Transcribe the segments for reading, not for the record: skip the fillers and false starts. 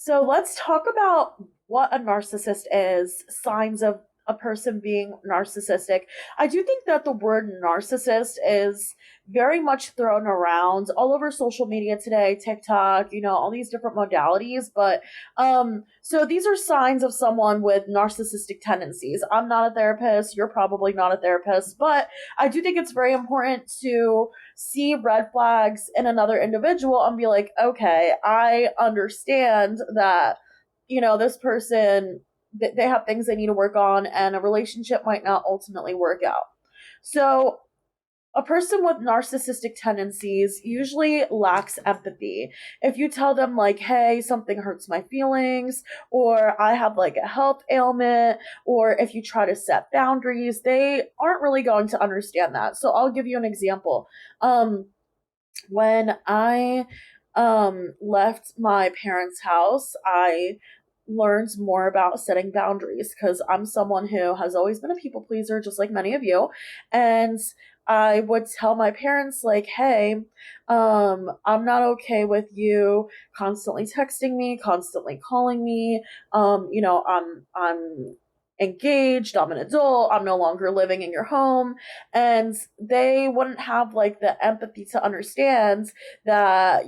So let's talk about what a narcissist is, signs of a person being narcissistic. I do think that the word narcissist is very much thrown around all over social media today, TikTok, all these different modalities. But so these are signs of someone with narcissistic tendencies. I'm not a therapist, you're probably not a therapist, but I do think it's very important to see red flags in another individual and be like, okay, I understand that, this person, they have things they need to work on and a relationship might not ultimately work out. So, a person with narcissistic tendencies usually lacks empathy. If you tell them, like, hey, something hurts my feelings, or I have like a health ailment, or if you try to set boundaries, they aren't really going to understand that. So, I'll give you an example. When I left my parents' house, I learned more about setting boundaries because I'm someone who has always been a people pleaser, just like many of you. And I would tell my parents, like, hey, I'm not okay with you constantly texting me, constantly calling me. I'm engaged, I'm an adult, I'm no longer living in your home. And they wouldn't have like the empathy to understand that,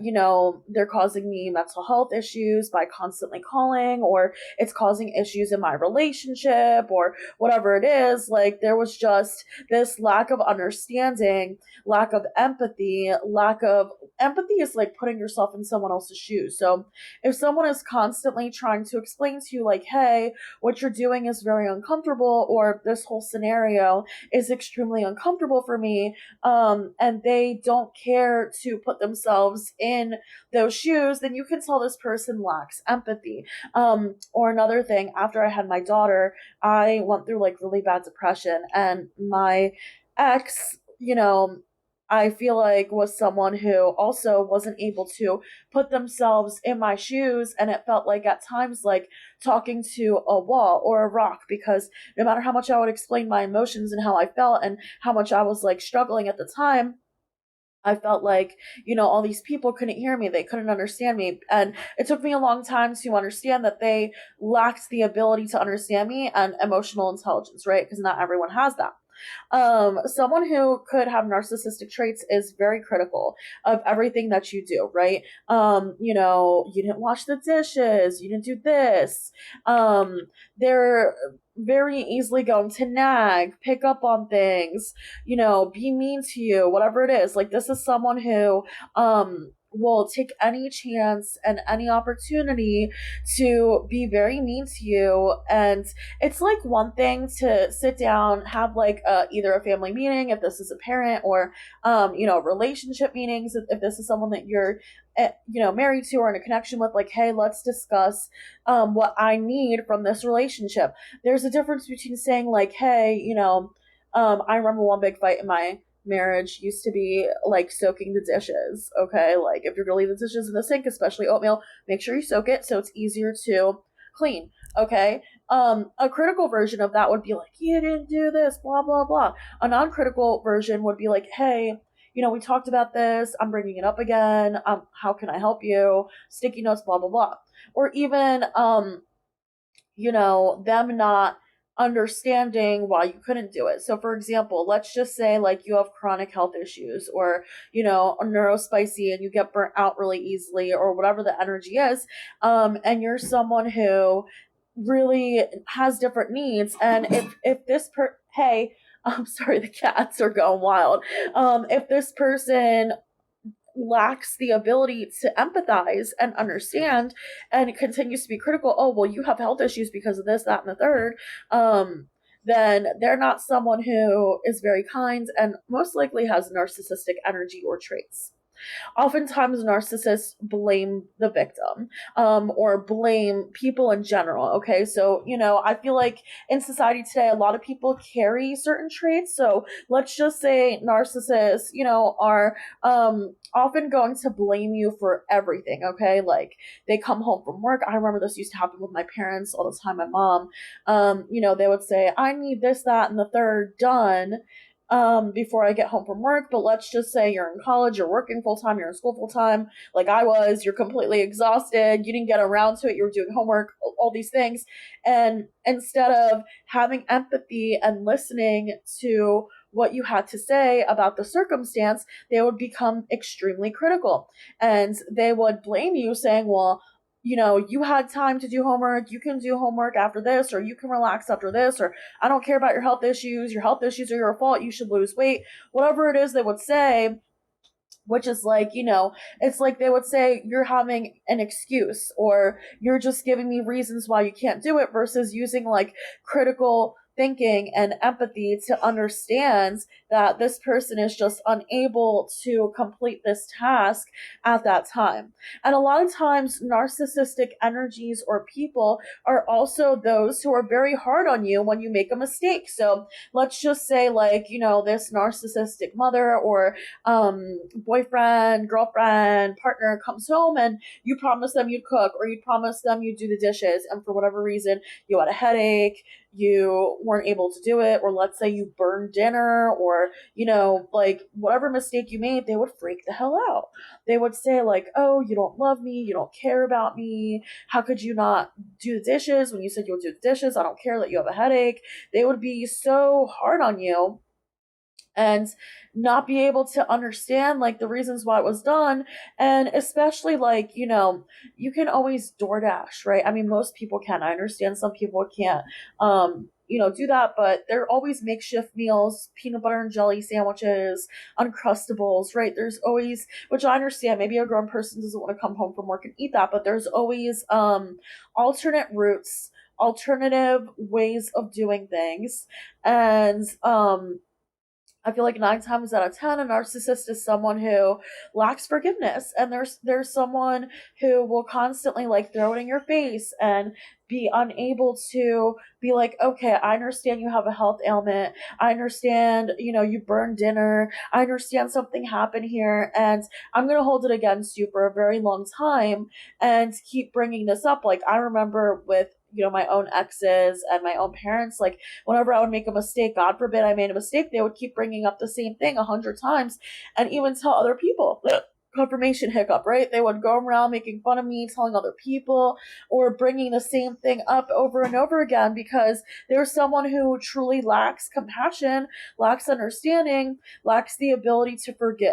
they're causing me mental health issues by constantly calling, or it's causing issues in my relationship, or whatever it is. Like, there was just this lack of understanding, lack of empathy. Lack of empathy is like putting yourself in someone else's shoes. So if someone is constantly trying to explain to you, like, hey, what you're doing is very uncomfortable, or this whole scenario is extremely uncomfortable for me, and they don't care to put themselves in those shoes, then you can tell this person lacks empathy. Or another thing, after I had my daughter, I went through like really bad depression, and my ex, I feel like was someone who also wasn't able to put themselves in my shoes, and it felt like at times like talking to a wall or a rock, because no matter how much I would explain my emotions and how I felt and how much I was like struggling at the time, I felt like, all these people couldn't hear me. They couldn't understand me. And it took me a long time to understand that they lacked the ability to understand me and emotional intelligence, right? Because not everyone has that. Someone who could have narcissistic traits is very critical of everything that you do, right? You didn't wash the dishes, you didn't do this. They're very easily going to nag, pick up on things, be mean to you, whatever it is. Like, this is someone who will take any chance and any opportunity to be very mean to you. And it's like one thing to sit down, have like either a family meeting if this is a parent, or relationship meetings if this is someone that you're married to or in a connection with, like, hey, let's discuss what I need from this relationship. There's a difference between saying, like, hey, I remember one big fight in my marriage used to be like soaking the dishes. Okay, like, if you're gonna leave the dishes in the sink, especially oatmeal, make sure you soak it so it's easier to clean. Okay. A critical version of that would be like, you didn't do this, blah blah blah. A non-critical version would be like, hey, we talked about this, I'm bringing it up again, how can I help you, sticky notes, blah blah blah. Or even them not understanding why you couldn't do it. So, for example, let's just say like you have chronic health issues, or, a neurospicy and you get burnt out really easily, or whatever the energy is. And you're someone who really has different needs. And if hey, I'm sorry, the cats are going wild. If this person lacks the ability to empathize and understand, and it continues to be critical, oh, well, you have health issues because of this, that, and the third, then they're not someone who is very kind and most likely has narcissistic energy or traits. Oftentimes, narcissists blame the victim, or blame people in general. Okay, so I feel like in society today, a lot of people carry certain traits. So let's just say narcissists, are often going to blame you for everything. Okay, like, they come home from work. I remember this used to happen with my parents all the time. My mom, they would say, "I need this, that, and the third done." before I get home from work. But let's just say you're in college, you're working full time, you're in school full time, like I was, you're completely exhausted, you didn't get around to it, you were doing homework, all these things. And instead of having empathy and listening to what you had to say about the circumstance, they would become extremely critical. And they would blame you, saying, well, you had time to do homework, you can do homework after this, or you can relax after this, or I don't care about your health issues are your fault, you should lose weight, whatever it is they would say, which is like, it's like they would say you're having an excuse or you're just giving me reasons why you can't do it versus using like critical thinking and empathy to understand that this person is just unable to complete this task at that time. And a lot of times, narcissistic energies or people are also those who are very hard on you when you make a mistake. So let's just say, like, this narcissistic mother or boyfriend, girlfriend, partner comes home and you promise them you'd cook or you promise them you'd do the dishes, and for whatever reason you had a headache, you weren't able to do it, or let's say you burned dinner, or like whatever mistake you made, they would freak the hell out. They would say like, oh, you don't love me, you don't care about me, how could you not do the dishes when you said you would do the dishes, I don't care that you have a headache. They would be so hard on you and not be able to understand like the reasons why it was done. And especially like, you can always DoorDash, right? I mean, most people can. I understand some people can't do that, but there are always makeshift meals, peanut butter and jelly sandwiches, uncrustables, right? There's always, which I understand, maybe a grown person doesn't want to come home from work and eat that, but there's always alternate routes, alternative ways of doing things. And I feel like 9 times out of 10, a narcissist is someone who lacks forgiveness, and there's someone who will constantly like throw it in your face and be unable to be like, okay, I understand you have a health ailment. I understand, you burned dinner. I understand something happened here, and I'm gonna hold it against you for a very long time and keep bringing this up. Like I remember with my own exes and my own parents, like whenever I would make a mistake, God forbid I made a mistake, they would keep bringing up the same thing 100 times and even tell other people. Confirmation hiccup, right? They would go around making fun of me, telling other people, or bringing the same thing up over and over again because there's someone who truly lacks compassion, lacks understanding, lacks the ability to forgive.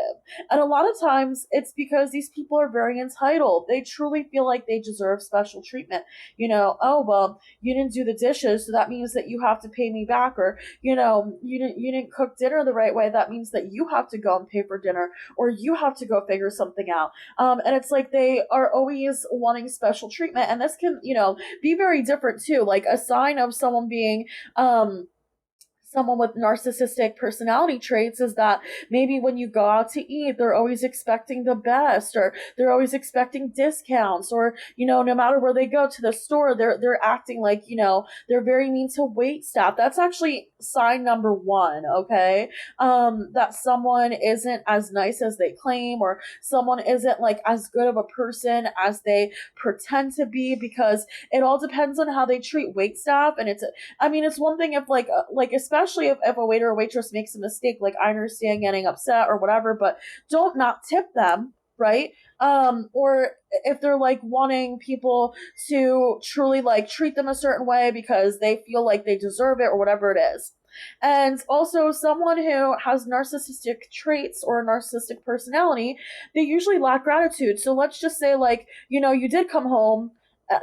And a lot of times it's because these people are very entitled. They truly feel like they deserve special treatment. Oh, well, you didn't do the dishes, so that means that you have to pay me back, or, you didn't cook dinner the right way, that means that you have to go and pay for dinner, or you have to go figure something out. And it's like they are always wanting special treatment. And this can, be very different too. Like a sign of someone being, someone with narcissistic personality traits is that maybe when you go out to eat, they're always expecting the best, or they're always expecting discounts, or no matter where they go to the store, they're acting like they're very mean to wait staff. That's actually sign number one. Okay, that someone isn't as nice as they claim, or someone isn't like as good of a person as they pretend to be, because it all depends on how they treat wait staff. And it's one thing if like especially if a waiter or waitress makes a mistake, like I understand getting upset or whatever, but don't not tip them, right? Or if they're like wanting people to truly like treat them a certain way because they feel like they deserve it or whatever it is. And also someone who has narcissistic traits or a narcissistic personality, they usually lack gratitude. So let's just say like, you did come home,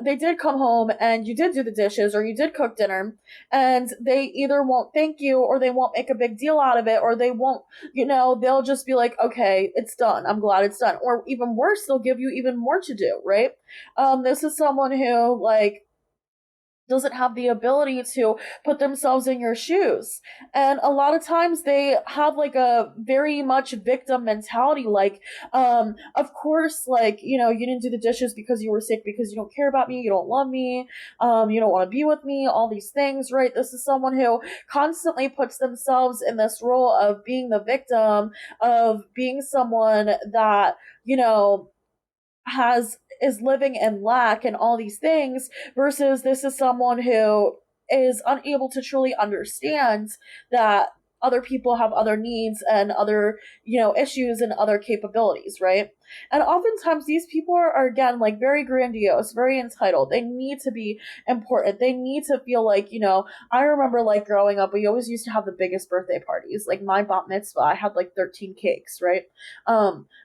they did come home and you did do the dishes or you did cook dinner, and they either won't thank you or they won't make a big deal out of it, or they won't, they'll just be like, okay, it's done, I'm glad it's done. Or even worse, they'll give you even more to do, right? This is someone who like doesn't have the ability to put themselves in your shoes. And a lot of times they have like a very much victim mentality. Like, of course, like, you didn't do the dishes because you were sick, because you don't care about me, you don't love me, you don't want to be with me, all these things, right? This is someone who constantly puts themselves in this role of being the victim, of being someone that, is living in lack and all these things, versus this is someone who is unable to truly understand that other people have other needs and other, issues and other capabilities, right? And oftentimes these people are again like very grandiose, very entitled. They need to be important. They need to feel like, I remember like growing up, we always used to have the biggest birthday parties. Like my bat mitzvah, I had like 13 cakes, right?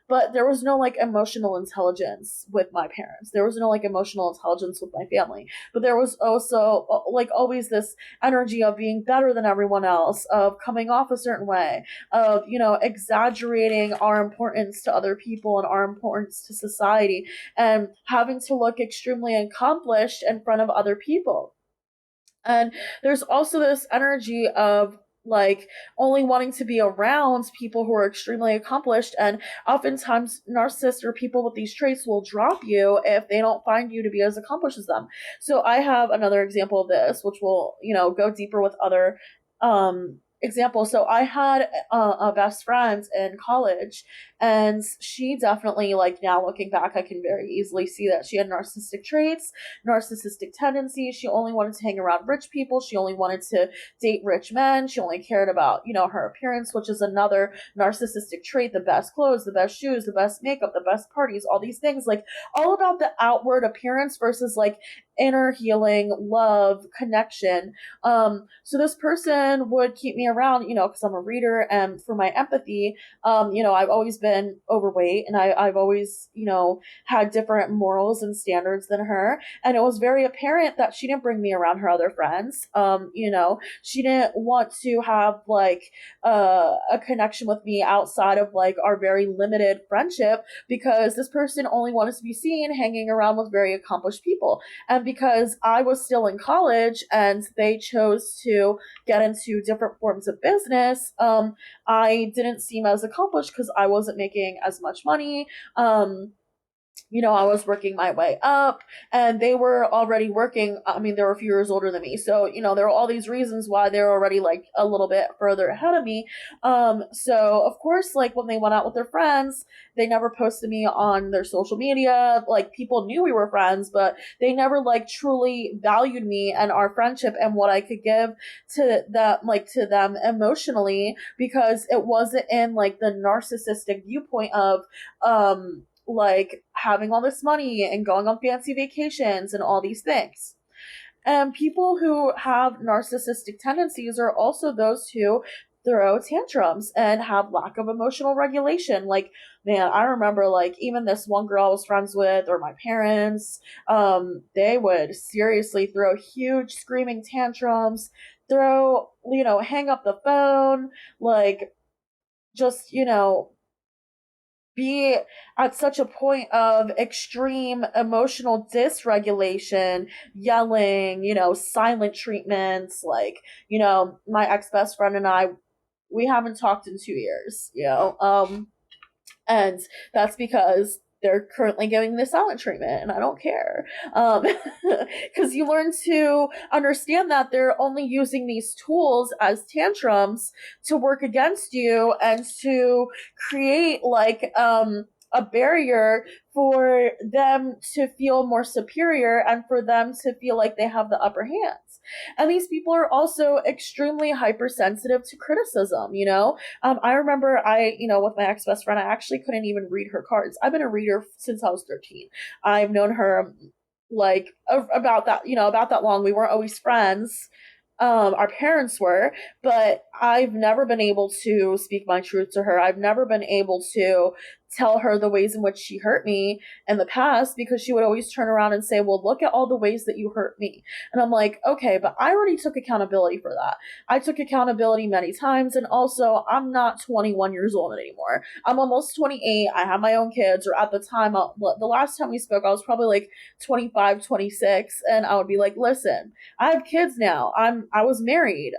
But there was no like emotional intelligence with my parents. There was no like emotional intelligence with my family. But there was also like always this energy of being better than everyone else, of coming off a certain way, of, exaggerating our importance to other people and our importance to society, and having to look extremely accomplished in front of other people. And there's also this energy of like only wanting to be around people who are extremely accomplished, and oftentimes narcissists or people with these traits will drop you if they don't find you to be as accomplished as them. So I have another example of this, which will, go deeper with other examples. So I had a best friend in college, and she definitely, like, now looking back, I can very easily see that she had narcissistic traits, narcissistic tendencies. She only wanted to hang around rich people. She only wanted to date rich men. She only cared about, her appearance, which is another narcissistic trait. The best clothes, the best shoes, the best makeup, the best parties, all these things, like all about the outward appearance versus like inner healing, love, connection. So this person would keep me around, because I'm a reader, and for my empathy, I've always been overweight, and I've always, had different morals and standards than her. And it was very apparent that she didn't bring me around her other friends. She didn't want to have like a connection with me outside of like our very limited friendship, because this person only wanted to be seen hanging around with very accomplished people. And because I was still in college and they chose to get into different forms of business, I didn't seem as accomplished because I wasn't making as much money. I was working my way up, and they were already working. I mean, they were a few years older than me. So, there were all these reasons why they're already like a little bit further ahead of me. So of course, like when they went out with their friends, they never posted me on their social media. Like people knew we were friends, but they never like truly valued me and our friendship and what I could give to them emotionally, because it wasn't in like the narcissistic viewpoint of, like having all this money and going on fancy vacations and all these things. And people who have narcissistic tendencies are also those who throw tantrums and have lack of emotional regulation. Like, man, I remember like even this one girl I was friends with, or my parents, they would seriously throw huge screaming tantrums, hang up the phone, like just, be at such a point of extreme emotional dysregulation, yelling, silent treatments. Like, my ex best friend and I, we haven't talked in 2 years, and that's because they're currently giving the silent treatment, and I don't care. Because you learn to understand that they're only using these tools as tantrums to work against you and to create like a barrier for them to feel more superior and for them to feel like they have the upper hands. And these people are also extremely hypersensitive to criticism, I remember with my ex-best friend, I actually couldn't even read her cards. I've been a reader since I was 13. I've known her like about that long. We weren't always friends. Our parents were, but I've never been able to speak my truth to her. I've never been able to tell her the ways in which she hurt me in the past, because she would always turn around and say, well, look at all the ways that you hurt me. And I'm like, okay, but I already took accountability for that. I took accountability many times. And also, I'm not 21 years old anymore. I'm almost 28. I have my own kids, or at the time, the last time we spoke, I was probably like 25, 26. And I would be like, listen, I have kids now. I was married.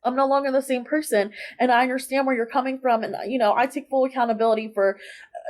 I'm no longer the same person, and I understand where you're coming from, and I take full accountability for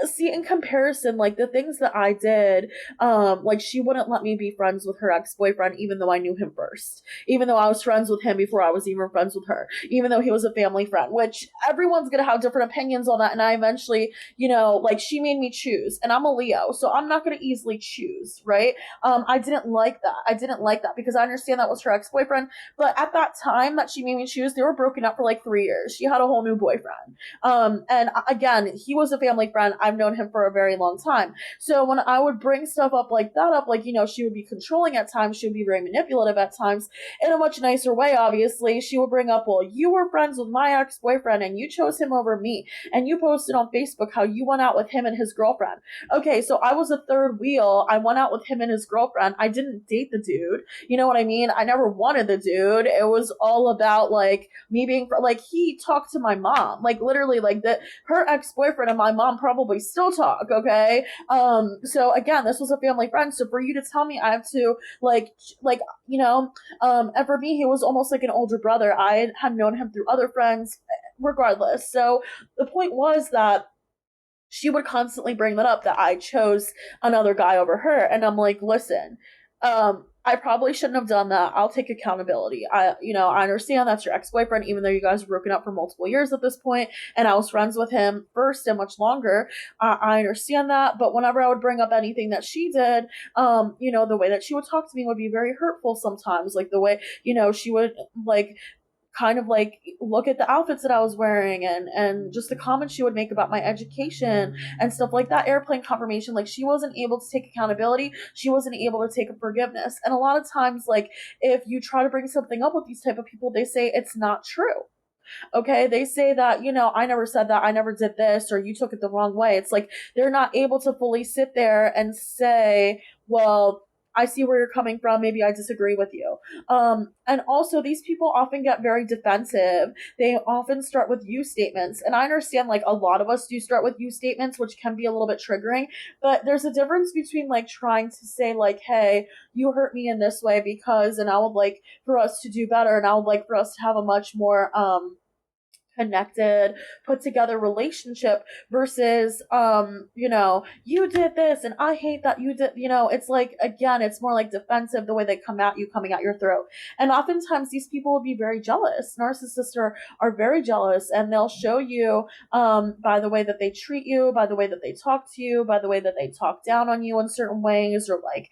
see, in comparison, like the things that I did, like she wouldn't let me be friends with her ex-boyfriend even though I knew him first, even though I was friends with him before I was even friends with her, even though he was a family friend, which everyone's gonna have different opinions on that. And I eventually, like she made me choose, and I'm a Leo, so I'm not gonna easily choose, right? I didn't like that. I didn't like that because I understand that was her ex-boyfriend, but at that time that she made me choose, they were broken up for like 3 years. She had a whole new boyfriend. And again, he was a family friend. I've known him for a very long time. So when I would bring stuff up like that up, like, she would be controlling at times. She would be very manipulative at times in a much nicer way, obviously. She would bring up, well, you were friends with my ex-boyfriend and you chose him over me. And you posted on Facebook how you went out with him and his girlfriend. Okay, so I was a third wheel. I went out with him and his girlfriend. I didn't date the dude. You know what I mean? I never wanted the dude. It was all about like me being like, he talked to my mom, like literally, like that her ex-boyfriend and my mom probably still talk. Okay. So again, this was a family friend. So for you to tell me I have to and for me, he was almost like an older brother. I had known him through other friends, regardless. So the point was that she would constantly bring that up, that I chose another guy over her. And I'm like, listen, I probably shouldn't have done that. I'll take accountability. I understand that's your ex-boyfriend, even though you guys were broken up for multiple years at this point, and I was friends with him first and much longer. I understand that, but whenever I would bring up anything that she did, the way that she would talk to me would be very hurtful sometimes. Like the way, she would like kind of like look at the outfits that I was wearing, and just the comments she would make about my education and stuff like that. Airplane confirmation, like she wasn't able to take accountability. She wasn't able to take a forgiveness. And a lot of times, like if you try to bring something up with these type of people, they say it's not true. Okay, they say that, I never said that, I never did this, or you took it the wrong way. It's like they're not able to fully sit there and say, well, I see where you're coming from. Maybe I disagree with you. And also, these people often get very defensive. They often start with you statements. And I understand, like, a lot of us do start with you statements, which can be a little bit triggering. But there's a difference between, like, trying to say, like, hey, you hurt me in this way because, and I would like for us to do better, and I would like for us to have a much more, connected, put together relationship versus you did this and I hate that you did, it's like, again, it's more like defensive, the way they come at you, coming at your throat. And oftentimes these people will be very jealous. Narcissists are very jealous, and they'll show you by the way that they treat you, by the way that they talk to you, by the way that they talk down on you in certain ways, or like,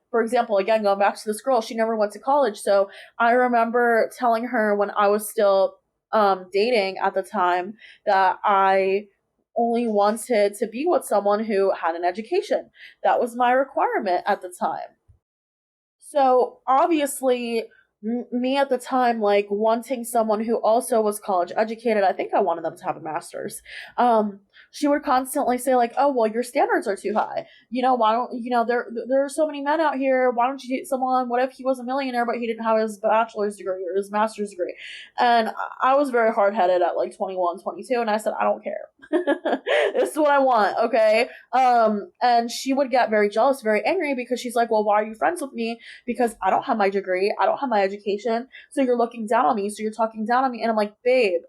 for example, again, going back to this girl, she never went to college. So I remember telling her when I was still dating at the time that I only wanted to be with someone who had an education. That was my requirement at the time. So obviously, me at the time, like wanting someone who also was college educated, I think I wanted them to have a master's. She would constantly say like, "Oh, well, your standards are too high. Why don't there are so many men out here. Why don't you date someone? What if he was a millionaire but he didn't have his bachelor's degree or his master's degree?" And I was very hard headed at like 21, 22, and I said, "I don't care. This is what I want." Okay. And she would get very jealous, very angry, because she's like, "Well, why are you friends with me? Because I don't have my degree, I don't have my education, so you're looking down on me, so you're talking down on me." And I'm like, babe,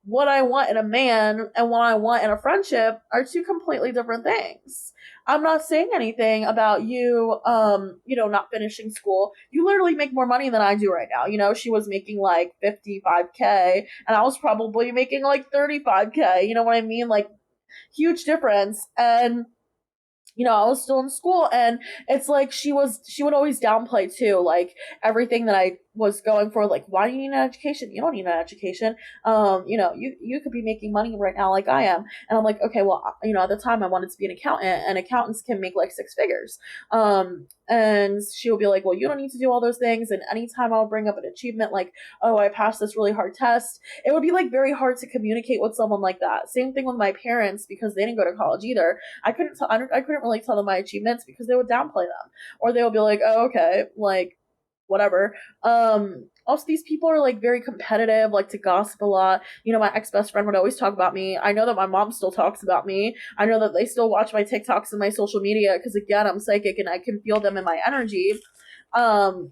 what I want in a man and what I want in a friendship are two completely different things. I'm not saying anything about you, not finishing school. You literally make more money than I do right now. She was making like 55K, and I was probably making like 35K. You know what I mean? Like, huge difference. And I was still in school, and it's like she would always downplay too, like everything that I was going for. Like, why do you need an education? You don't need an education. You could be making money right now like I am. And I'm like, okay, well, at the time I wanted to be an accountant, and accountants can make like six figures. And she would be like, well, you don't need to do all those things. And anytime I would bring up an achievement, like, oh, I passed this really hard test, it would be like very hard to communicate with someone like that. Same thing with my parents, because they didn't go to college either. I couldn't really tell them my achievements because they would downplay them, or they would be like, oh, okay, like whatever. Also, these people are like very competitive, like to gossip a lot. My ex-best friend would always talk about me. I know that my mom still talks about me. I know that they still watch my TikToks and my social media, because again, I'm psychic and I can feel them in my energy. And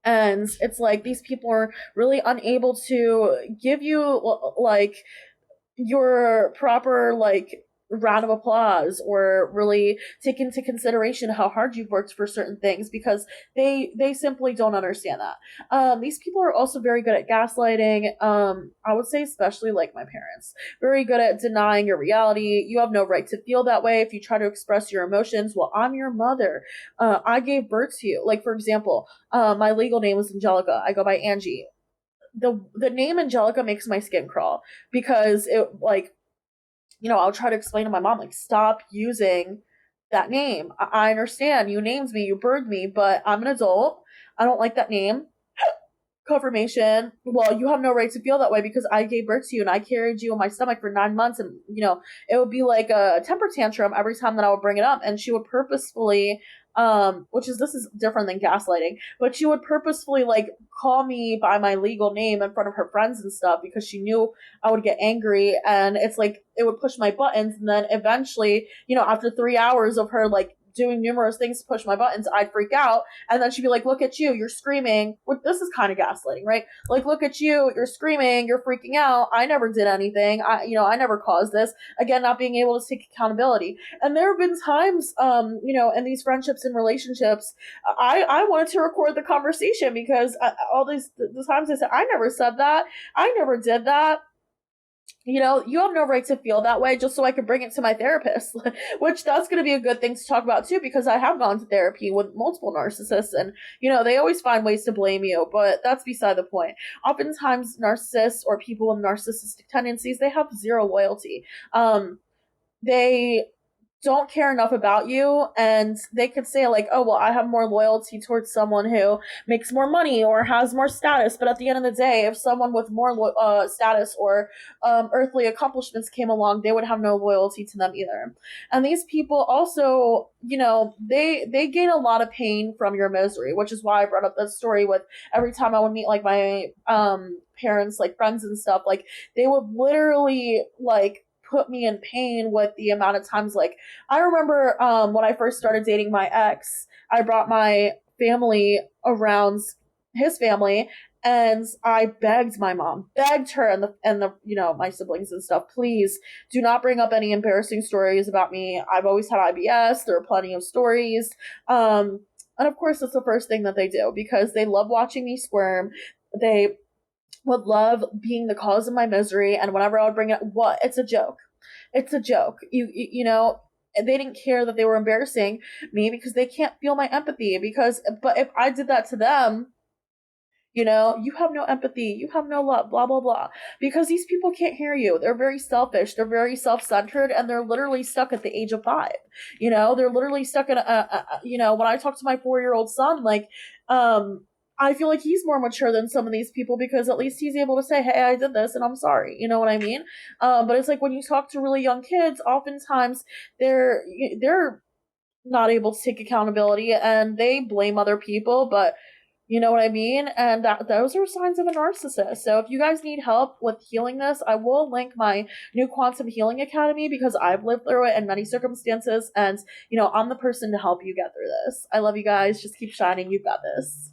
it's like these people are really unable to give you like your proper like round of applause or really take into consideration how hard you've worked for certain things, because they simply don't understand that. These people are also very good at gaslighting. I would say especially like my parents, very good at denying your reality. You have no right to feel that way if you try to express your emotions. Well, I'm your mother. I gave birth to you. Like, for example, my legal name is Angelica. I go by Angie. The name Angelica makes my skin crawl, because it like, I'll try to explain to my mom, like, stop using that name. I understand you named me, you birthed me, but I'm an adult. I don't like that name. Confirmation. Well, you have no right to feel that way because I gave birth to you and I carried you in my stomach for 9 months. And, it would be like a temper tantrum every time that I would bring it up. And she would purposefully, this is different than gaslighting, but she would purposefully like call me by my legal name in front of her friends and stuff because she knew I would get angry. And it's like, it would push my buttons. And then eventually, after 3 hours of her like doing numerous things to push my buttons, I'd freak out. And then she'd be like, look at you, you're screaming. This is kind of gaslighting, right? Like, look at you, you're screaming, you're freaking out. I never did anything. I never caused this. Again, not being able to take accountability. And there have been times, in these friendships and relationships, I wanted to record the conversation because all the times I said, I never said that. I never did that. You have no right to feel that way, just so I can bring it to my therapist, which that's going to be a good thing to talk about too, because I have gone to therapy with multiple narcissists and, they always find ways to blame you, but that's beside the point. Oftentimes narcissists or people with narcissistic tendencies, they have zero loyalty. They don't care enough about you, and they could say like, oh well, I have more loyalty towards someone who makes more money or has more status, but at the end of the day, if someone with more status or earthly accomplishments came along, they would have no loyalty to them either. And these people also, they gain a lot of pain from your misery, which is why I brought up that story with every time I would meet like my parents, like friends and stuff, like they would literally like put me in pain with the amount of times. Like, I remember when I first started dating my ex, I brought my family around his family, and I begged my mom, begged her and the my siblings and stuff, please do not bring up any embarrassing stories about me. I've always had IBS. There are plenty of stories. And of course, that's the first thing that they do because they love watching me squirm. They would love being the cause of my misery, and whenever I would bring it, it's a joke. It's a joke. They didn't care that they were embarrassing me because they can't feel my empathy. But if I did that to them, you have no empathy, you have no love, blah blah blah. Because these people can't hear you. They're very selfish. They're very self-centered, and they're literally stuck at the age of 5. They're literally stuck in when I talk to my 4-year-old son, like, I feel like he's more mature than some of these people because at least he's able to say, hey, I did this and I'm sorry. You know what I mean? But it's like when you talk to really young kids, oftentimes they're not able to take accountability and they blame other people, but you know what I mean? And those are signs of a narcissist. So if you guys need help with healing this, I will link my new Quantum Healing Academy because I've lived through it in many circumstances, and I'm the person to help you get through this. I love you guys. Just keep shining. You've got this.